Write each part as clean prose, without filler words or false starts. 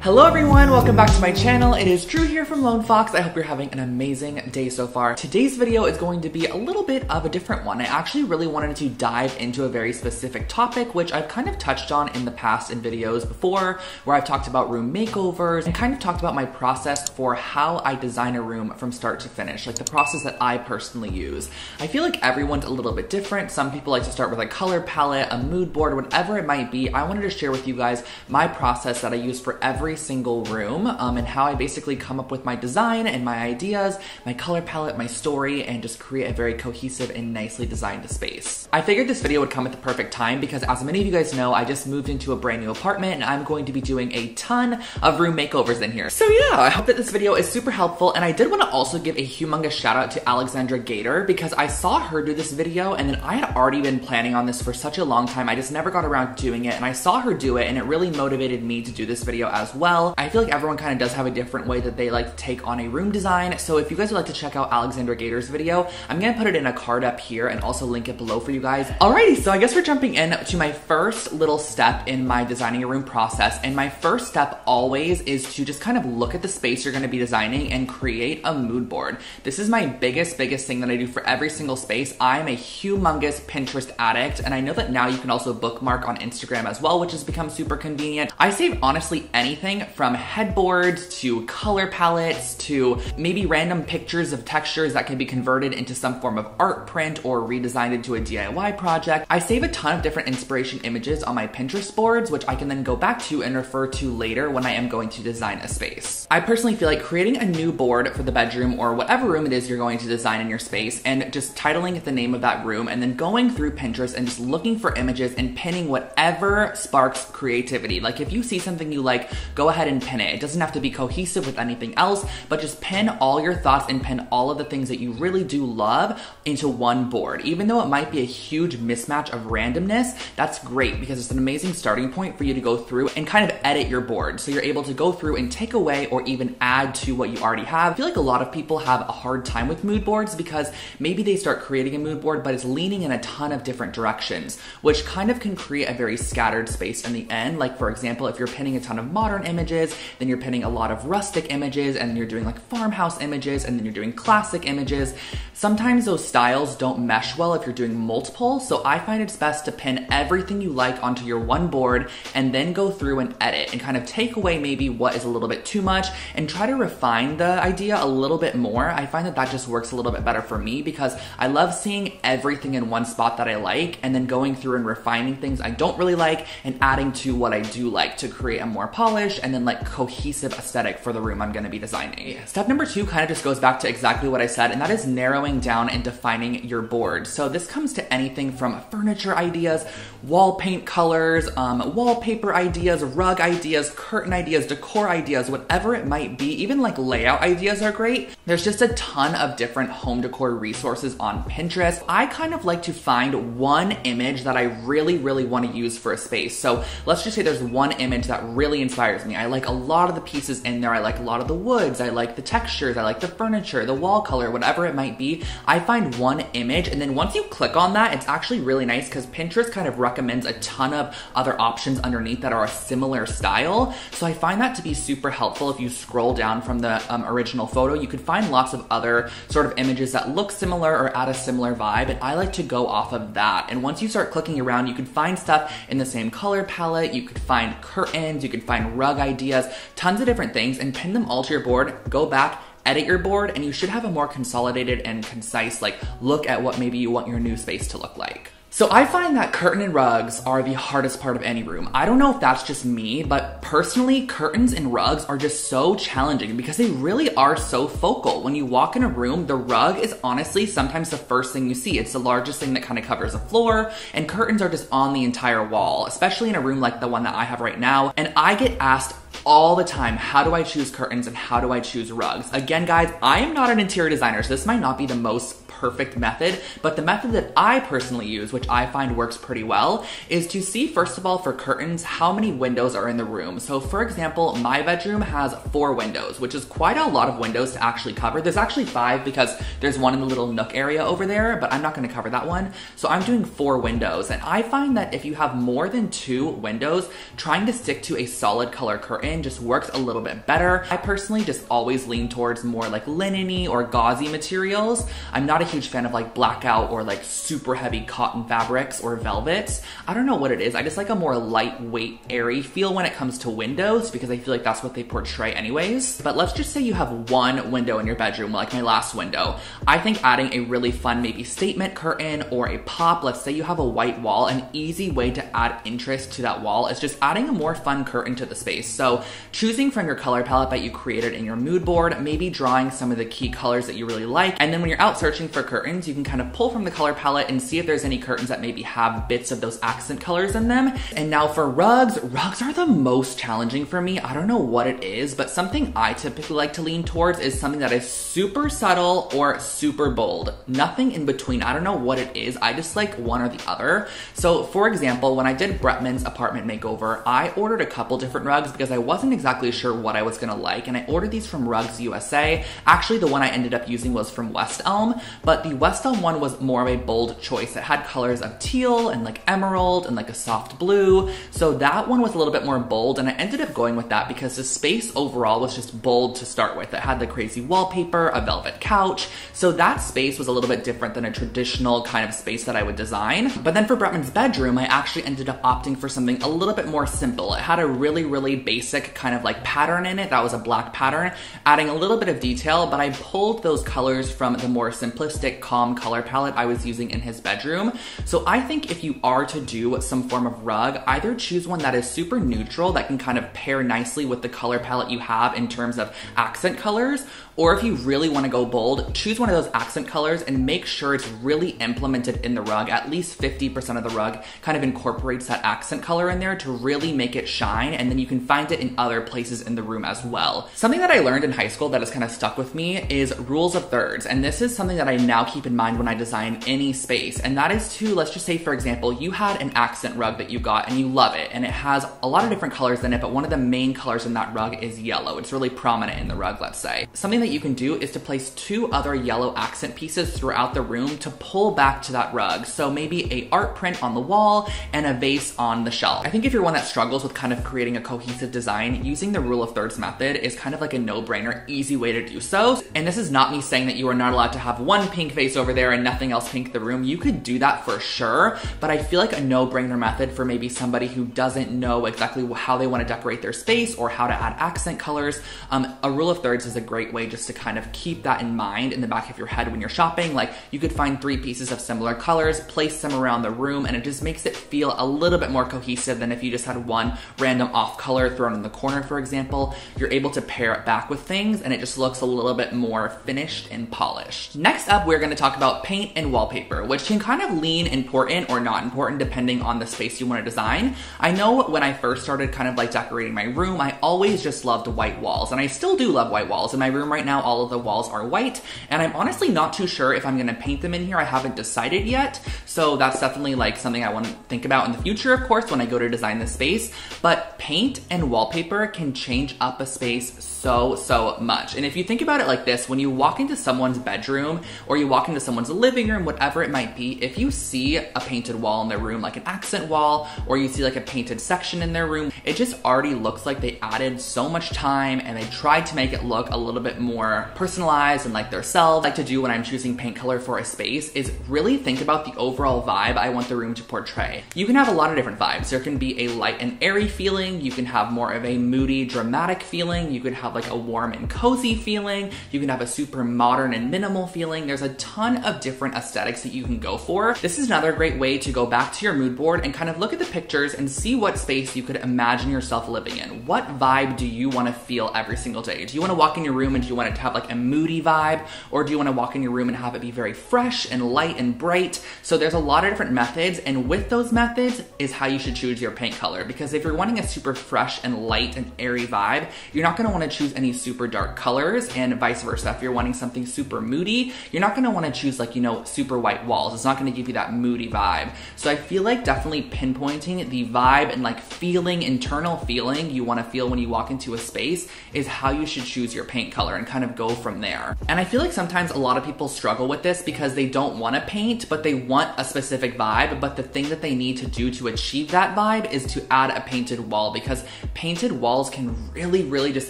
Hello everyone, welcome back to my channel. It is Drew here from Lone Fox. I hope you're having an amazing day so far. Today's video is going to be a little bit of a different one. I actually really wanted to dive into a very specific topic, which I've kind of touched on in the past in videos before, where I've talked about room makeovers and kind of talked about my process for how I design a room from start to finish, like the process that I personally use. I feel like everyone's a little bit different. Some people like to start with a color palette, a mood board, whatever it might be. I wanted to share with you guys my process that I use for every single room and how I basically come up with my design and my ideas, my color palette, my story, and just create a very cohesive and nicely designed space. I figured this video would come at the perfect time because, as many of you guys know, I just moved into a brand new apartment and I'm going to be doing a ton of room makeovers in here. So yeah, I hope that this video is super helpful, and I did want to also give a humongous shout out to Alexandra Gator because I saw her do this video and then I had already been planning on this for such a long time. I just never got around to doing it, and I saw her do it and it really motivated me to do this video as well. I feel like everyone kind of does have a different way that they like to take on a room design. So if you guys would like to check out Alexandra Gator's video, I'm gonna put it in a card up here and also link it below for you guys. Alrighty, so I guess we're jumping in to my first little step in my designing a room process. And my first step always is to just kind of look at the space you're gonna be designing and create a mood board. This is my biggest thing that I do for every single space. I'm a humongous Pinterest addict, and I know that now you can also bookmark on Instagram as well, which has become super convenient. I save honestly anything from headboards to color palettes to maybe random pictures of textures that can be converted into some form of art print or redesigned into a DIY project. I save a ton of different inspiration images on my Pinterest boards, which I can then go back to and refer to later when I am going to design a space. I personally feel like creating a new board for the bedroom or whatever room it is you're going to design in your space and just titling it the name of that room and then going through Pinterest and just looking for images and pinning whatever sparks creativity. Like if you see something you like, go ahead and pin it. It doesn't have to be cohesive with anything else, but just pin all your thoughts and pin all of the things that you really do love into one board. Even though it might be a huge mismatch of randomness, that's great because it's an amazing starting point for you to go through and kind of edit your board. So you're able to go through and take away or even add to what you already have. I feel like a lot of people have a hard time with mood boards because maybe they start creating a mood board, but it's leaning in a ton of different directions, which kind of can create a very scattered space in the end. Like for example, if you're pinning a ton of modern images, then you're pinning a lot of rustic images, and then you're doing like farmhouse images, and then you're doing classic images. Sometimes those styles don't mesh well if you're doing multiple, so I find it's best to pin everything you like onto your one board and then go through and edit and kind of take away maybe what is a little bit too much and try to refine the idea a little bit more. I find that that just works a little bit better for me because I love seeing everything in one spot that I like and then going through and refining things I don't really like and adding to what I do like to create a more polished and then like cohesive aesthetic for the room I'm going to be designing. Step number 2 kind of just goes back to exactly what I said, and that is narrowing down and defining your board. So this comes to anything from furniture ideas, wall paint colors, wallpaper ideas, rug ideas, curtain ideas, decor ideas, whatever it might be. Even like layout ideas are great. There's just a ton of different home decor resources on Pinterest. I kind of like to find one image that I really want to use for a space. So let's just say there's one image that really inspires me. I like a lot of the pieces in there. I like a lot of the woods. I like the textures. I like the furniture, the wall color, whatever it might be. I find one image, and then once you click on that, it's actually really nice because Pinterest kind of recommends a ton of other options underneath that are a similar style. So I find that to be super helpful. If you scroll down from the original photo, you could find lots of other sort of images that look similar or add a similar vibe, and I like to go off of that. And once you start clicking around, you can find stuff in the same color palette, you could find curtains, you could find rug ideas, tons of different things, and pin them all to your board, go back, edit your board, and you should have a more consolidated and concise like look at what maybe you want your new space to look like. So I find that curtain and rugs are the hardest part of any room. I don't know if that's just me, but personally, curtains and rugs are just so challenging because they really are so focal. When you walk in a room, the rug is honestly sometimes the first thing you see. It's the largest thing that kind of covers the floor, and curtains are just on the entire wall, especially in a room like the one that I have right now. And I get asked all the time, how do I choose curtains and how do I choose rugs? Again, guys, I am not an interior designer, so this might not be the most perfect method, but the method that I personally use, which I find works pretty well, is to see first of all for curtains how many windows are in the room. So for example, my bedroom has 4 windows, which is quite a lot of windows to actually cover. There's actually 5 because there's one in the little nook area over there, but I'm not going to cover that one. So I'm doing 4 windows, and I find that if you have more than 2 windows, trying to stick to a solid color curtain just works a little bit better. I personally just always lean towards more like linen-y or gauzy materials. I'm not a huge fan of like blackout or like super heavy cotton fabrics or velvets. I don't know what it is. I just like a more lightweight, airy feel when it comes to windows because I feel like that's what they portray anyways. But let's just say you have 1 window in your bedroom, like my last window. I think adding a really fun maybe statement curtain or a pop, let's say you have a white wall, an easy way to add interest to that wall is just adding a more fun curtain to the space. So choosing from your color palette that you created in your mood board, maybe drawing some of the key colors that you really like, and then when you're out searching for curtains, you can kind of pull from the color palette and see if there's any curtains that maybe have bits of those accent colors in them. And now for rugs are the most challenging for me. I don't know what it is, but something I typically like to lean towards is something that is super subtle or super bold. Nothing in between. I don't know what it is. I just like one or the other. So for example, when I did Bretman's apartment makeover, I ordered a couple different rugs because I wasn't exactly sure what I was gonna like, and I ordered these from Rugs USA. Actually, the one I ended up using was from West Elm, but the West Elm one was more of a bold choice. It had colors of teal and like emerald and like a soft blue. So that one was a little bit more bold, and I ended up going with that because the space overall was just bold to start with. It had the crazy wallpaper, a velvet couch. So that space was a little bit different than a traditional kind of space that I would design. But then for Bretman's bedroom, I actually ended up opting for something a little bit more simple. It had a really, really basic kind of like pattern in it. That was a black pattern, adding a little bit of detail, but I pulled those colors from the more simplistic, calm color palette I was using in his bedroom. So I think if you are to do some form of rug, either choose one that is super neutral that can kind of pair nicely with the color palette you have in terms of accent colors, or if you really want to go bold, choose one of those accent colors and make sure it's really implemented in the rug. At least 50% of the rug kind of incorporates that accent color in there to really make it shine, and then you can find it in other places in the room as well. Something that I learned in high school that has kind of stuck with me is rules of thirds, and this is something that I now keep in mind when I design any space, and that is to, let's just say for example, you had an accent rug that you got and you love it, and it has a lot of different colors in it, but one of the main colors in that rug is yellow. It's really prominent in the rug, let's say. Something that you can do is to place 2 other yellow accent pieces throughout the room to pull back to that rug. So maybe a art print on the wall and a vase on the shelf. I think if you're one that struggles with kind of creating a cohesive design, using the rule of thirds method is kind of like a no-brainer, easy way to do so. And this is not me saying that you are not allowed to have one pink vase over there and nothing else pink in the room. You could do that for sure, but I feel like a no-brainer method for maybe somebody who doesn't know exactly how they want to decorate their space or how to add accent colors, a rule of thirds is a great way just to kind of keep that in mind in the back of your head when you're shopping. Like you could find 3 pieces of similar colors, place them around the room, and it just makes it feel a little bit more cohesive than if you just had one random off color thrown in the corner, for example. You're able to pair it back with things and it just looks a little bit more finished and polished. Next up, we're going to talk about paint and wallpaper, which can kind of lean important or not important depending on the space you want to design. I know when I first started kind of like decorating my room, I always just loved white walls, and I still do love white walls. In my room right now, all of the walls are white, and I'm honestly not too sure if I'm going to paint them in here. I haven't decided yet, so that's definitely like something I want to think about in the future, of course, when I go to design this space. But paint and wallpaper can change up a space so much. And if you think about it like this, when you walk into someone's bedroom or you walk into someone's living room, whatever it might be, if you see a painted wall in their room, like an accent wall, or you see like a painted section in their room, it just already looks like they added so much time and they tried to make it look a little bit more personalized and like their self. What I like to do when I'm choosing paint color for a space is really think about the overall vibe I want the room to portray. You can have a lot of different vibes. There can be a light and airy feeling. You can have more of a moody, dramatic feeling. You could have like a warm and cozy feeling. You can have a super modern and minimal feeling. There's a ton of different aesthetics that you can go for. This is another great way to go back to your mood board and kind of look at the pictures and see what space you could imagine imagine yourself living in? What vibe do you want to feel every single day? Do you want to walk in your room and do you want it to have like a moody vibe? Or do you want to walk in your room and have it be very fresh and light and bright? So there's a lot of different methods, and with those methods is how you should choose your paint color. Because if you're wanting a super fresh and light and airy vibe, you're not going to want to choose any super dark colors, and vice versa. If you're wanting something super moody, you're not going to want to choose like, you know, super white walls. It's not going to give you that moody vibe. So I feel like definitely pinpointing the vibe and like internal feeling you want to feel when you walk into a space is how you should choose your paint color and kind of go from there. And I feel like sometimes a lot of people struggle with this because they don't want to paint, but they want a specific vibe. But the thing that they need to do to achieve that vibe is to add a painted wall, because painted walls can really just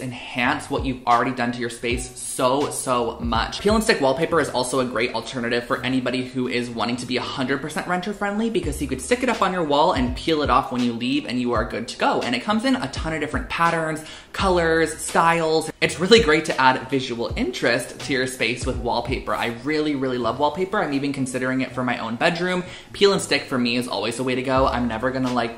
enhance what you've already done to your space so much. Peel and stick wallpaper is also a great alternative for anybody who is wanting to be 100% renter friendly, because you could stick it up on your wall and peel it off when you leave and you are good to go. And it comes in a ton of different patterns, colors, styles. It's really great to add visual interest to your space with wallpaper. I really love wallpaper. I'm even considering it for my own bedroom. Peel and stick for me is always the way to go. I'm never gonna like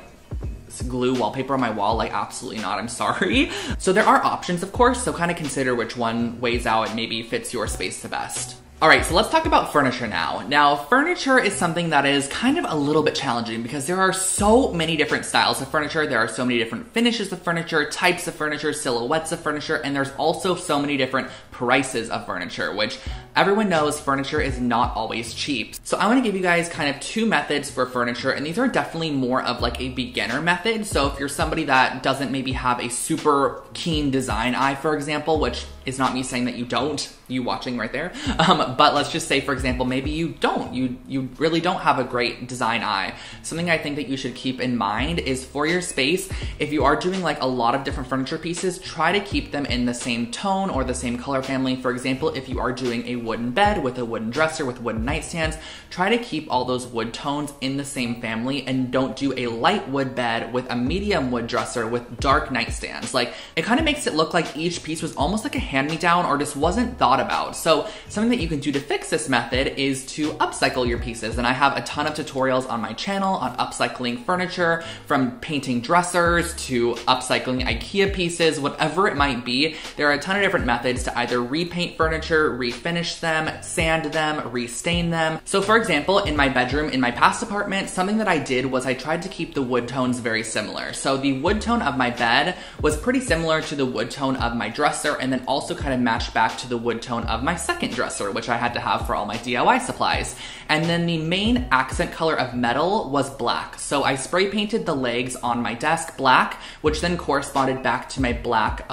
glue wallpaper on my wall, like absolutely not, I'm sorry. So there are options, of course, so kind of consider which one weighs out and maybe fits your space the best. All right, so let's talk about furniture now. Now, furniture is something that is kind of a little bit challenging because there are so many different styles of furniture. There are so many different finishes of furniture, types of furniture, silhouettes of furniture, and there's also so many different prices of furniture, which everyone knows furniture is not always cheap. So I wanna give you guys kind of two methods for furniture, and these are definitely more of like a beginner method. So if you're somebody that doesn't maybe have a super keen design eye, for example, which is not me saying that you don't, you watching right there, but let's just say, for example, maybe you don't, you really don't have a great design eye. Something I think that you should keep in mind is for your space, if you are doing like a lot of different furniture pieces, try to keep them in the same tone or the same color family. For example, if you are doing a wooden bed with a wooden dresser with wooden nightstands, try to keep all those wood tones in the same family and don't do a light wood bed with a medium wood dresser with dark nightstands. Like, it kind of makes it look like each piece was almost like a hand-me-down or just wasn't thought about. So something that you can do to fix this method is to upcycle your pieces. And I have a ton of tutorials on my channel on upcycling furniture, from painting dressers to upcycling IKEA pieces, whatever it might be. There are a ton of different methods to either repaint furniture, refinish them, sand them, restain them. So for example, in my bedroom, in my past apartment, something that I did was I tried to keep the wood tones very similar. So the wood tone of my bed was pretty similar to the wood tone of my dresser, and then also kind of matched back to the wood tone of my second dresser, which I had to have for all my DIY supplies. And then the main accent color of metal was black. So I spray painted the legs on my desk black, which then corresponded back to my black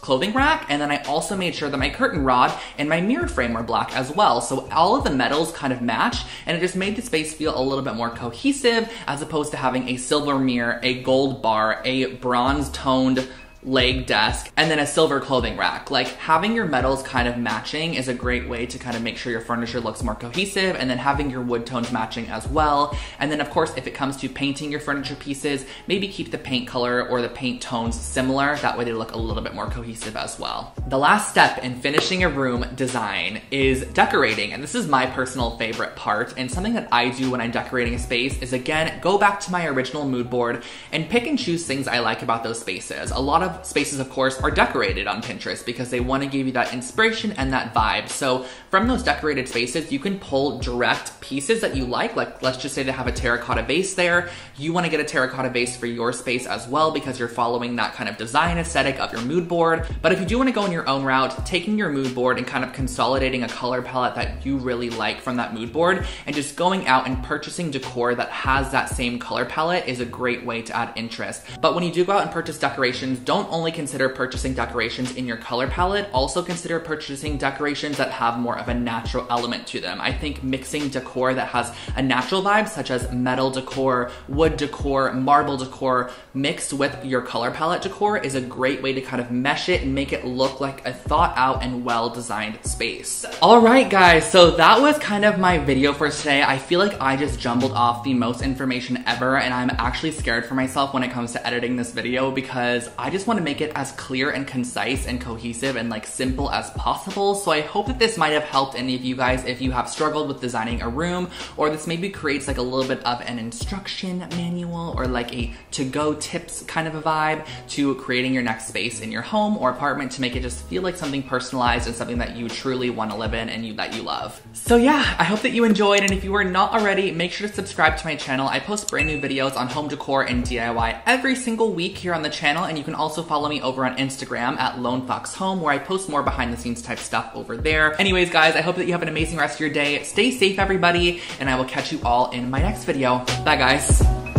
clothing rack. And then I also made sure that my curtain rod and my mirror frame were black as well. So all of the metals kind of matched, and it just made the space feel a little bit more cohesive, as opposed to having a silver mirror, a gold bar, a bronze toned leg desk, and then a silver clothing rack. Like, having your metals kind of matching is a great way to kind of make sure your furniture looks more cohesive, and then having your wood tones matching as well. And then of course, if it comes to painting your furniture pieces, maybe keep the paint color or the paint tones similar. That way they look a little bit more cohesive as well. The last step in finishing a room design is decorating, and this is my personal favorite part. And something that I do when I'm decorating a space is, again, go back to my original mood board and pick and choose things I like about those spaces. A lot of spaces, of course, are decorated on Pinterest because they want to give you that inspiration and that vibe. So from those decorated spaces, you can pull direct pieces that you like let's just say they have a terracotta base there. You want to get a terracotta base for your space as well because you're following that kind of design aesthetic of your mood board. But if you do want to go in your own route, taking your mood board and kind of consolidating a color palette that you really like from that mood board and just going out and purchasing decor that has that same color palette is a great way to add interest. But when you do go out and purchase decorations, don't only consider purchasing decorations in your color palette, also consider purchasing decorations that have more of a natural element to them. I think mixing decor that has a natural vibe, such as metal decor, wood decor, marble decor, mixed with your color palette decor is a great way to kind of mesh it and make it look like a thought out and well-designed space. All right, guys, so that was kind of my video for today. I feel like I just jumbled off the most information ever, and I'm actually scared for myself when it comes to editing this video because I just just want to make it as clear and concise and cohesive and like simple as possible. So I hope that this might have helped any of you guys if you have struggled with designing a room, or this maybe creates like a little bit of an instruction manual or like a to-go tips kind of a vibe to creating your next space in your home or apartment to make it just feel like something personalized and something that you truly want to live in and that you love. So yeah, I hope that you enjoyed, and if you are not already, make sure to subscribe to my channel. I post brand new videos on home decor and DIY every single week here on the channel, and you can also follow me over on Instagram at Lone Fox Home, where I post more behind the scenes type stuff over there. Anyways guys, I hope that you have an amazing rest of your day. Stay safe everybody, and I will catch you all in my next video. Bye guys.